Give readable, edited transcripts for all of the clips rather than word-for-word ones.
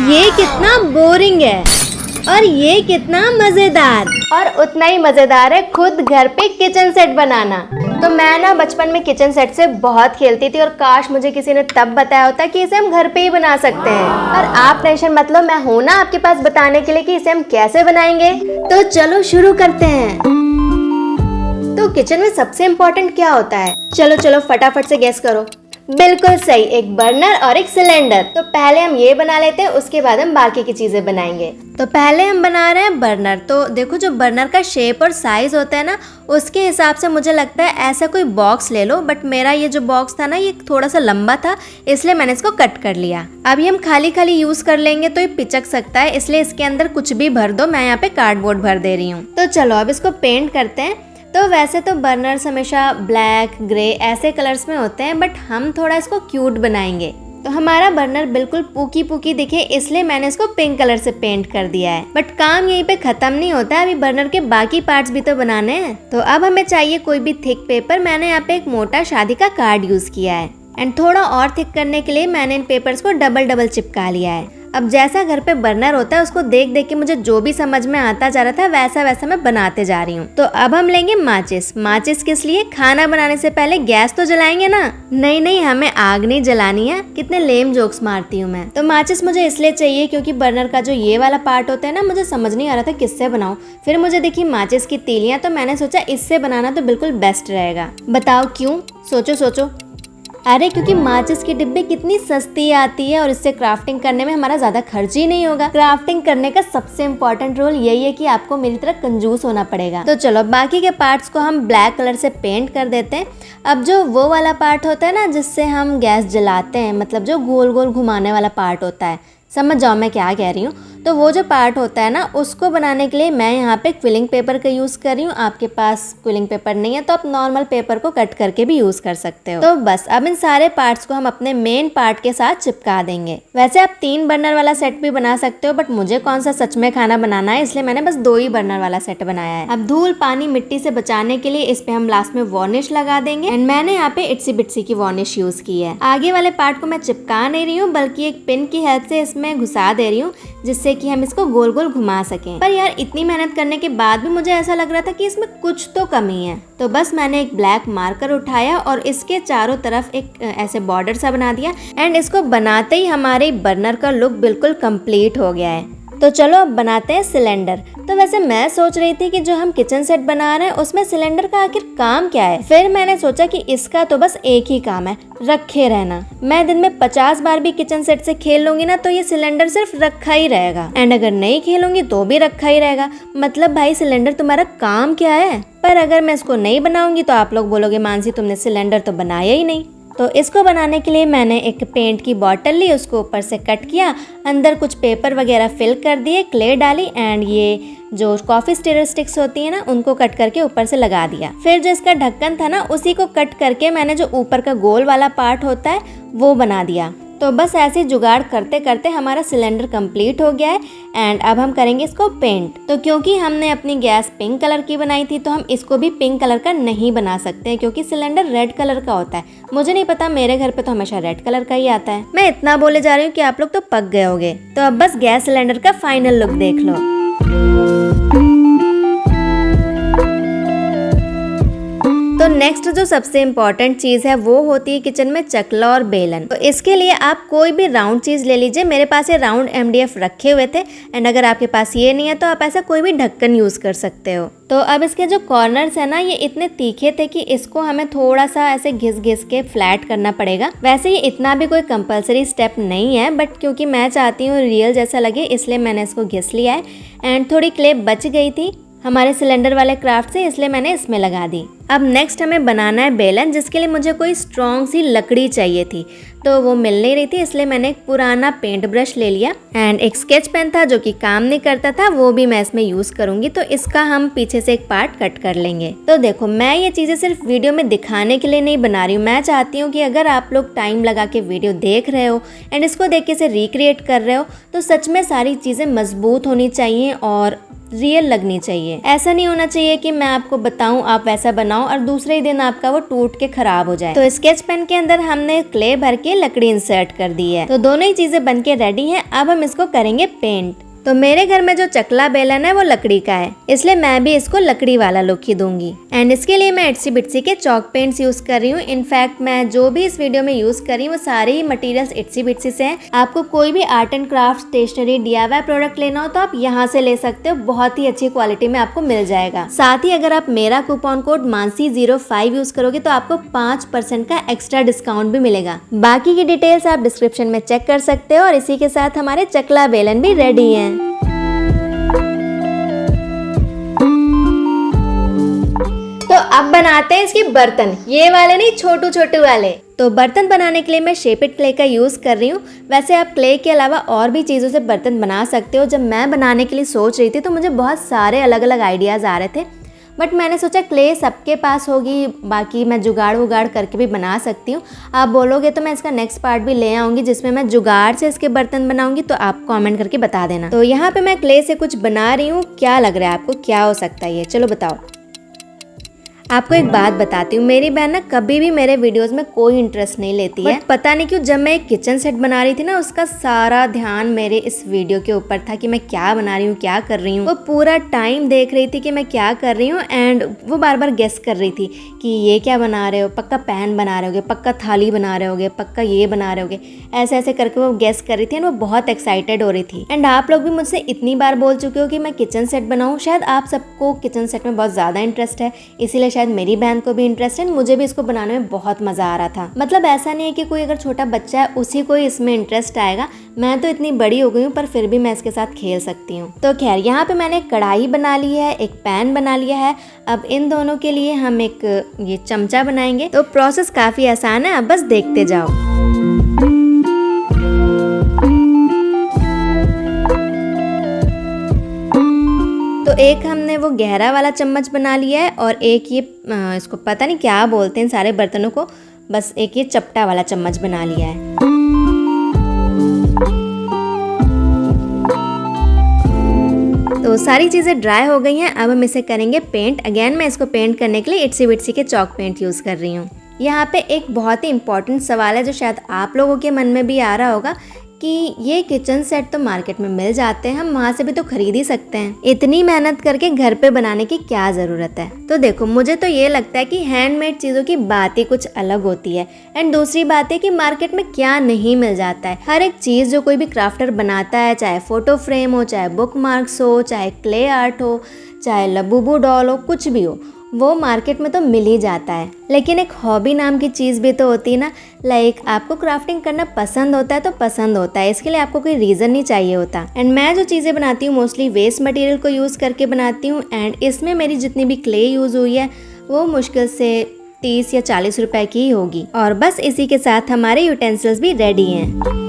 ये कितना बोरिंग है और ये कितना मजेदार, और उतना ही मजेदार है खुद घर पे किचन सेट बनाना। तो मैं ना बचपन में किचन सेट से बहुत खेलती थी और काश मुझे किसी ने तब बताया होता कि इसे हम घर पे ही बना सकते हैं। और आप टेंशन मत लो, मैं हूं ना आपके पास बताने के लिए कि इसे हम कैसे बनाएंगे। तो चलो शुरू करते हैं। तो किचन में सबसे इम्पोर्टेंट क्या होता है? चलो फटाफट से गैस करो। बिल्कुल सही, एक बर्नर और एक सिलेंडर। तो पहले हम ये बना लेते हैं, उसके बाद हम बाकी की चीजें बनाएंगे। तो पहले हम बना रहे हैं बर्नर। तो देखो जो बर्नर का शेप और साइज होता है ना, उसके हिसाब से मुझे लगता है ऐसा कोई बॉक्स ले लो। बट मेरा ये जो बॉक्स था ना, ये थोड़ा सा लंबा था, इसलिए मैंने इसको कट कर लिया। अभी हम खाली खाली यूज कर लेंगे तो ये पिचक सकता है, इसलिए इसके अंदर कुछ भी भर दो। मैं यहाँ पे कार्डबोर्ड भर दे रही हूँ। तो चलो अब इसको पेंट करते हैं। तो वैसे तो बर्नर्स हमेशा ब्लैक, ग्रे ऐसे कलर्स में होते हैं, बट हम थोड़ा इसको क्यूट बनाएंगे। तो हमारा बर्नर बिल्कुल पूकी पूकी दिखे, इसलिए मैंने इसको पिंक कलर से पेंट कर दिया है। बट काम यहीं पे खत्म नहीं होता है, अभी बर्नर के बाकी पार्ट्स भी तो बनाने हैं। तो अब हमें चाहिए कोई भी थिक पेपर। मैंने यहाँ पे एक मोटा शादी का कार्ड यूज किया है, एंड थोड़ा और थिक करने के लिए मैंने इन पेपर्स को डबल चिपका लिया है। अब जैसा घर पे बर्नर होता है, उसको देख देख के मुझे जो भी समझ में आता जा रहा था वैसा वैसा मैं बनाते जा रही हूँ। तो अब हम लेंगे माचिस। माचिस किस लिए? खाना बनाने से पहले गैस तो जलाएंगे ना। नहीं, हमें आग नहीं जलानी है। कितने लेम जोक्स मारती हूँ मैं। तो माचिस मुझे इसलिए चाहिए क्योंकि बर्नर का जो ये वाला पार्ट होता है ना, मुझे समझ नहीं आ रहा था किससे बनाऊं। फिर मुझे दिखी माचिस की तीलियां, तो मैंने सोचा इससे बनाना तो बिल्कुल बेस्ट रहेगा। बताओ क्यों? सोचो। अरे क्योंकि माचिस की डिब्बी कितनी सस्ती आती है और इससे क्राफ्टिंग करने में हमारा ज्यादा खर्च ही नहीं होगा। क्राफ्टिंग करने का सबसे इम्पोर्टेंट रोल यही है कि आपको मेरी तरह कंजूस होना पड़ेगा। तो चलो बाकी के पार्ट्स को हम ब्लैक कलर से पेंट कर देते हैं। अब जो वो वाला पार्ट होता है ना, जिससे हम गैस जलाते हैं, मतलब जो गोल गोल घुमाने वाला पार्ट होता है, समझ जाओ मैं क्या कह रही हूँ। तो वो जो पार्ट होता है ना, उसको बनाने के लिए मैं यहाँ पे क्विलिंग पेपर का यूज़ कर रही हूँ। आपके पास क्विलिंग पेपर नहीं है तो आप नॉर्मल पेपर को कट करके भी यूज़ कर सकते हो। तो बस अब इन सारे पार्ट्स को हम अपने मेन पार्ट के साथ चिपका देंगे। वैसे आप 3 बर्नर वाला सेट भी बना सकते हो, बट मुझे कौन सा सच में खाना बनाना है, इसलिए मैंने बस 2 ही बर्नर वाला सेट बनाया है। अब धूल, पानी, मिट्टी से बचाने के लिए इस पे हम लास्ट में वार्निश लगा देंगे, एंड मैंने यहाँ पे इट्सी बिट्सी की वार्निश यूज की है। आगे वाले पार्ट को मैं चिपका नहीं रही हूँ, बल्कि एक पिन की हेल्प से इसमें घुसा दे रही हूँ, जिससे कि हम इसको गोल गोल घुमा सकें। पर यार इतनी मेहनत करने के बाद भी मुझे ऐसा लग रहा था कि इसमें कुछ तो कमी है। तो बस मैंने एक ब्लैक मार्कर उठाया और इसके चारों तरफ एक ऐसे बॉर्डर सा बना दिया, एंड इसको बनाते ही हमारे बर्नर का लुक बिल्कुल कंप्लीट हो गया है। तो चलो अब बनाते हैं सिलेंडर। तो वैसे मैं सोच रही थी कि जो हम किचन सेट बना रहे हैं उसमें सिलेंडर का आखिर काम क्या है। फिर मैंने सोचा कि इसका तो बस एक ही काम है, रखे रहना। मैं दिन में 50 बार भी किचन सेट से खेल लूंगी ना, तो ये सिलेंडर सिर्फ रखा ही रहेगा, एंड अगर नहीं खेलूंगी तो भी रखा ही रहेगा। मतलब भाई सिलेंडर तुम्हारा काम क्या है? पर अगर मैं इसको नहीं बनाऊंगी तो आप लोग बोलोगे मानसी तुमने सिलेंडर तो बनाया ही नहीं। तो इसको बनाने के लिए मैंने एक पेंट की बॉटल ली, उसको ऊपर से कट किया, अंदर कुछ पेपर वगैरह फिल कर दिए, क्ले डाली, एंड ये जो कॉफी स्टिरर स्टिक्स होती है ना, उनको कट करके ऊपर से लगा दिया। फिर जो इसका ढक्कन था ना, उसी को कट करके मैंने जो ऊपर का गोल वाला पार्ट होता है वो बना दिया। तो बस ऐसे जुगाड़ करते करते हमारा सिलेंडर कंप्लीट हो गया है, एंड अब हम करेंगे इसको पेंट। तो क्योंकि हमने अपनी गैस पिंक कलर की बनाई थी, तो हम इसको भी पिंक कलर का नहीं बना सकते, क्योंकि सिलेंडर रेड कलर का होता है। मुझे नहीं पता, मेरे घर पे तो हमेशा रेड कलर का ही आता है। मैं इतना बोले जा रही हूँ कि आप लोग तो पक गए होगे। तो अब बस गैस सिलेंडर का फाइनल लुक देख लो। तो नेक्स्ट जो सबसे इम्पोर्टेंट चीज़ है वो होती है किचन में चकला और बेलन। तो इसके लिए आप कोई भी राउंड चीज़ ले लीजिए। मेरे पास ये राउंड MDF रखे हुए थे, एंड अगर आपके पास ये नहीं है तो आप ऐसा कोई भी ढक्कन यूज़ कर सकते हो। तो अब इसके जो कॉर्नर्स है ना, ये इतने तीखे थे कि इसको हमें थोड़ा सा ऐसे घिस के फ्लैट करना पड़ेगा। वैसे ये इतना भी कोई कंपलसरी स्टेप नहीं है, बट क्योंकि मैं चाहती हूँ रियल जैसा लगे, इसलिए मैंने इसको घिस लिया है। एंड थोड़ी क्ले बच गई थी हमारे सिलेंडर वाले क्राफ्ट से, इसलिए मैंने इसमें लगा दी। अब नेक्स्ट हमें बनाना है बेलन, जिसके लिए मुझे कोई स्ट्रॉन्ग सी लकड़ी चाहिए थी, तो वो मिल नहीं रही थी, इसलिए मैंने एक पुराना पेंट ब्रश ले लिया, एंड एक स्केच पेन था जो कि काम नहीं करता था, वो भी मैं इसमें यूज करूंगी। तो इसका हम पीछे से एक पार्ट कट कर लेंगे। तो देखो मैं ये चीजें सिर्फ वीडियो में दिखाने के लिए नहीं बना रही हूँ। मैं चाहती हूँ कि अगर आप लोग टाइम लगा के वीडियो देख रहे हो एंड इसको देख के इसे रिक्रिएट कर रहे हो, तो सच में सारी चीजें मजबूत होनी चाहिए और रियल लगनी चाहिए। ऐसा नहीं होना चाहिए कि मैं आपको बताऊं आप वैसा बनाओ और दूसरे ही दिन आपका वो टूट के खराब हो जाए। तो स्केच पेन के अंदर हमने क्ले भर के लकड़ी इंसर्ट कर दी है। तो दोनों ही चीजें बन के रेडी हैं। अब हम इसको करेंगे पेंट। तो मेरे घर में जो चकला बेलन है वो लकड़ी का है, इसलिए मैं भी इसको लकड़ी वाला लुक ही दूंगी। एंड इसके लिए मैं इट्सी बिट्सी के चॉक पेंट्स यूज कर रही हूँ। इनफैक्ट मैं जो भी इस वीडियो में यूज कर रही हूँ वो सारे ही मटेरियल्स इट्सी बिट्सी से हैं। आपको कोई भी art and craft stationery DIY product लेना हो तो आप यहाँ से ले सकते हो, बहुत ही अच्छी क्वालिटी में आपको मिल जाएगा। साथ ही अगर आप मेरा कूपन कोड मानसी05 यूज करोगे तो आपको 5% का एक्स्ट्रा डिस्काउंट भी मिलेगा। बाकी की डिटेल्स आप डिस्क्रिप्शन में चेक कर सकते हो। और इसी के साथ हमारे चकला बेलन भी रेडी है। तो अब बनाते हैं इसके बर्तन, ये वाले नहीं, छोटू छोटू वाले। तो बर्तन बनाने के लिए मैं शेपिड क्ले का यूज़ कर रही हूँ। वैसे आप क्ले के अलावा और भी चीज़ों से बर्तन बना सकते हो। जब मैं बनाने के लिए सोच रही थी तो मुझे बहुत सारे अलग अलग आइडियाज़ आ रहे थे, बट मैंने सोचा क्ले सबके पास होगी, बाकी मैं जुगाड़ वुगाड़ करके भी बना सकती हूँ। आप बोलोगे तो मैं इसका नेक्स्ट पार्ट भी ले आऊँगी जिसमें मैं जुगाड़ से इसके बर्तन बनाऊँगी, तो आप कमेंट करके बता देना। तो यहाँ पे मैं क्ले से कुछ बना रही हूँ। क्या लग रहा है आपको, क्या हो सकता है ये? चलो बताओ। आपको एक बात बताती हूँ, मेरी बहन ना कभी भी मेरे वीडियोस में कोई इंटरेस्ट नहीं लेती है। पता नहीं क्यों जब मैं एक किचन सेट बना रही थी ना, उसका सारा ध्यान मेरे इस वीडियो के ऊपर था कि मैं क्या बना रही हूँ, क्या कर रही हूँ। वो पूरा टाइम देख रही थी कि मैं क्या कर रही हूँ एंड वो बार बार गेस कर रही थी कि ये क्या बना रहे हो, पक्का पैन बना रहे होगे, पक्का थाली बना रहे होगे, पक्का ये बना रहे होगे। ऐसे ऐसे करके वो गेस कर रही थी एंड वो बहुत एक्साइटेड हो रही थी। एंड आप लोग भी मुझसे इतनी बार बोल चुके हो कि मैं किचन सेट बनाऊँ। शायद आप सबको किचन सेट में बहुत ज़्यादा इंटरेस्ट है, इसीलिए शायद मेरी बहन को भी इंटरेस्ट है। मुझे भी इसको बनाने में बहुत मजा आ रहा था। मतलब ऐसा नहीं है कि कोई अगर छोटा बच्चा है उसी को इसमें इंटरेस्ट आएगा। मैं तो इतनी बड़ी हो गई हूँ पर फिर भी मैं इसके साथ खेल सकती हूँ। तो खैर यहाँ पे मैंने कढ़ाई बना ली है, एक पैन बना लिया है। अब इन दोनों के लिए हम एक ये चमचा बनाएंगे। तो प्रोसेस काफी आसान है, अब बस देखते जाओ। तो एक हमने वो गहरा वाला चम्मच बना लिया है और एक ये इसको पता नहीं क्या बोलते हैं सारे बर्तनों को, बस एक ये चपटा वाला चम्मच बना लिया है। तो सारी चीज़ें ड्राई हो गई हैं। अब हम इसे करेंगे पेंट। अगेन मैं इसको पेंट करने के लिए इट्सी बिट्सी के चॉक पेंट यूज़ कर रही हूँ। यहाँ पे एक बहुत ही इम्पॉर्टेंट सवाल है जो शायद आप लोगों के मन में भी आ रहा होगा कि ये किचन सेट तो मार्केट में मिल जाते हैं, हम वहाँ से भी तो खरीद ही सकते हैं, इतनी मेहनत करके घर पे बनाने की क्या ज़रूरत है। तो देखो मुझे तो ये लगता है कि हैंडमेड चीज़ों की बात ही कुछ अलग होती है। एंड दूसरी बात है कि मार्केट में क्या नहीं मिल जाता है। हर एक चीज़ जो कोई भी क्राफ्टर बनाता है, चाहे फोटो फ्रेम हो, चाहे बुक मार्क्स हो, चाहे क्ले आर्ट हो, चाहे लबूबू डॉल हो, कुछ भी हो, वो मार्केट में तो मिल ही जाता है। लेकिन एक हॉबी नाम की चीज़ भी तो होती है ना। लाइक आपको क्राफ्टिंग करना पसंद होता है तो पसंद होता है, इसके लिए आपको कोई रीज़न नहीं चाहिए होता। एंड मैं जो चीज़ें बनाती हूँ मोस्टली वेस्ट मटेरियल को यूज़ करके बनाती हूँ। एंड इसमें मेरी जितनी भी क्ले यूज़ हुई है वो मुश्किल से 30 या 40 रुपए की ही होगी। और बस इसी के साथ हमारे यूटेंसिल्स भी रेडी हैं।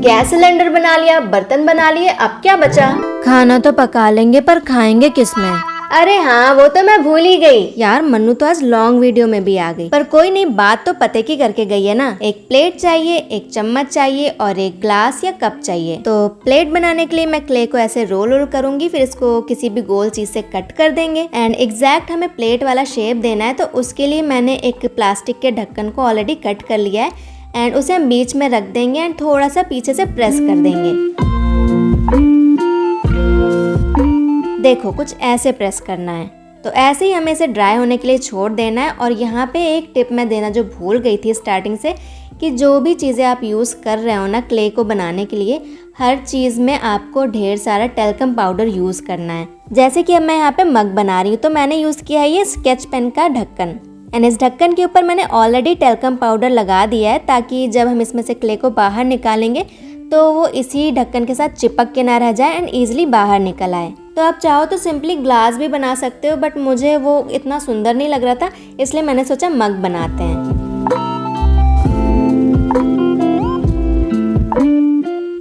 गैस सिलेंडर बना लिया, बर्तन बना लिए, अब क्या बचा? खाना तो पका लेंगे पर खाएंगे किसमें? अरे हाँ, वो तो मैं भूल ही गई यार। मन्नू तो आज लॉन्ग वीडियो में भी आ गई, पर कोई नहीं, बात तो पते की करके गई है ना। एक प्लेट चाहिए, एक चम्मच चाहिए और एक ग्लास या कप चाहिए। तो प्लेट बनाने के लिए मैं क्ले को ऐसे रोल करूंगी, फिर इसको किसी भी गोल चीज से कट कर देंगे। एंड एग्जैक्ट हमें प्लेट वाला शेप देना है, तो उसके लिए मैंने एक प्लास्टिक के ढक्कन को ऑलरेडी कट कर लिया है। एंड उसे हम बीच में रख देंगे एंड थोड़ा सा पीछे से प्रेस कर देंगे। देखो कुछ ऐसे प्रेस करना है। तो ऐसे ही हमें इसे ड्राई होने के लिए छोड़ देना है। और यहाँ पे एक टिप मैं देना जो भूल गई थी स्टार्टिंग से, कि जो भी चीज़ें आप यूज़ कर रहे हो ना क्ले को बनाने के लिए, हर चीज़ में आपको ढेर सारा टेल्कम पाउडर यूज़ करना है। जैसे कि अब मैं यहाँ पे मग बना रही हूँ तो मैंने यूज़ किया है ये स्केच पेन का ढक्कन। एंड इस ढक्कन के ऊपर मैंने ऑलरेडी टेल्कम पाउडर लगा दिया है, ताकि जब हम इसमें से क्ले को बाहर निकालेंगे तो वो इसी ढक्कन के साथ चिपक के ना रह जाए एंड ईजिली बाहर निकल आए। तो आप चाहो तो सिंपली ग्लास भी बना सकते हो, बट मुझे वो इतना सुंदर नहीं लग रहा था, इसलिए मैंने सोचा मग बनाते हैं।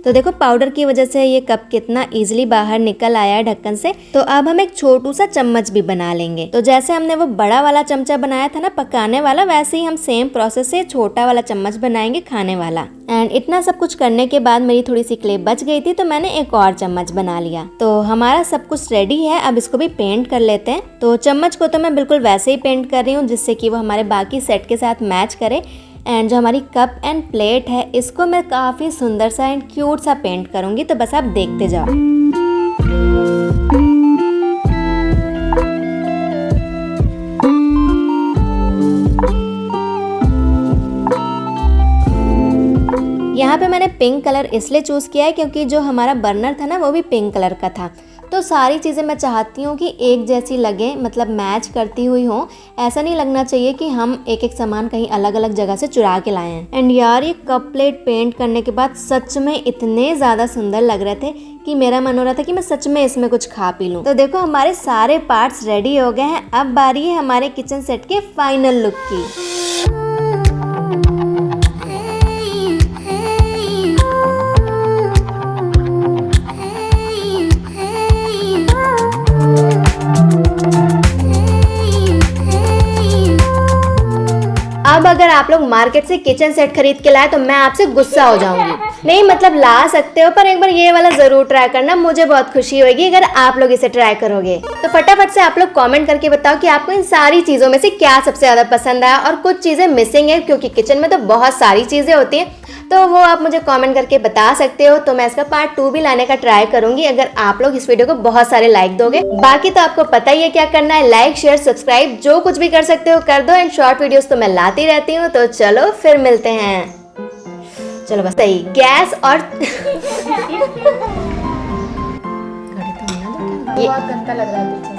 तो देखो पाउडर की वजह से ये कप कितना इजीली बाहर निकल आया है ढक्कन से। तो अब हम एक छोटू सा चम्मच भी बना लेंगे। तो जैसे हमने वो बड़ा वाला चमचा बनाया था ना पकाने वाला, वैसे ही हम सेम प्रोसेस से छोटा वाला चम्मच बनाएंगे खाने वाला। एंड इतना सब कुछ करने के बाद मेरी थोड़ी सी क्ले बच गई थी, तो मैंने एक और चम्मच बना लिया। तो हमारा सब कुछ रेडी है, अब इसको भी पेंट कर लेते हैं। तो चम्मच को तो मैं बिल्कुल वैसे ही पेंट कर रही हूँ जिससे कि वो हमारे बाकी सेट के साथ मैच करे। एंड जो हमारी कप एंड प्लेट है इसको मैं काफ़ी सुंदर सा एंड क्यूट सा पेंट करूँगी, तो बस आप देखते जाओ। यहाँ पे मैंने पिंक कलर इसलिए चूज़ किया है क्योंकि जो हमारा बर्नर था ना वो भी पिंक कलर का था। तो सारी चीज़ें मैं चाहती हूँ कि एक जैसी लगे, मतलब मैच करती हुई हो। ऐसा नहीं लगना चाहिए कि हम एक एक सामान कहीं अलग अलग जगह से चुरा के लाए हैं। एंड यार ये कप प्लेट पेंट करने के बाद सच में इतने ज़्यादा सुंदर लग रहे थे कि मेरा मन हो रहा था कि मैं सच में इसमें कुछ खा पी लूँ। तो देखो हमारे सारे पार्ट्स रेडी हो गए हैं। अब बारी है हमारे किचन सेट के फाइनल लुक की। अब अगर आप लोग मार्केट से किचन सेट खरीद के लाए तो मैं आपसे गुस्सा हो जाऊंगी। नहीं मतलब ला सकते हो, पर एक बार ये वाला जरूर ट्राई करना, मुझे बहुत खुशी होगी अगर आप लोग इसे ट्राई करोगे। तो फटाफट से आप लोग कमेंट करके बताओ कि आपको इन सारी चीजों में से क्या सबसे ज्यादा पसंद आया और कुछ चीजें मिसिंग है, क्योंकि किचन में तो बहुत सारी चीजें होती हैं, तो वो आप मुझे कमेंट करके बता सकते हो। तो मैं इसका पार्ट 2 भी लाने का ट्राई करूंगी अगर आप लोग इस वीडियो को बहुत सारे लाइक दोगे। बाकी तो आपको पता ही है क्या करना है, लाइक शेयर सब्सक्राइब जो कुछ भी कर सकते हो कर दो। एंड शॉर्ट वीडियोस तो मैं लाती रहती हूँ। तो चलो फिर मिलते हैं। चलो बस सही गैस और बहुत गंदा लग रहा है।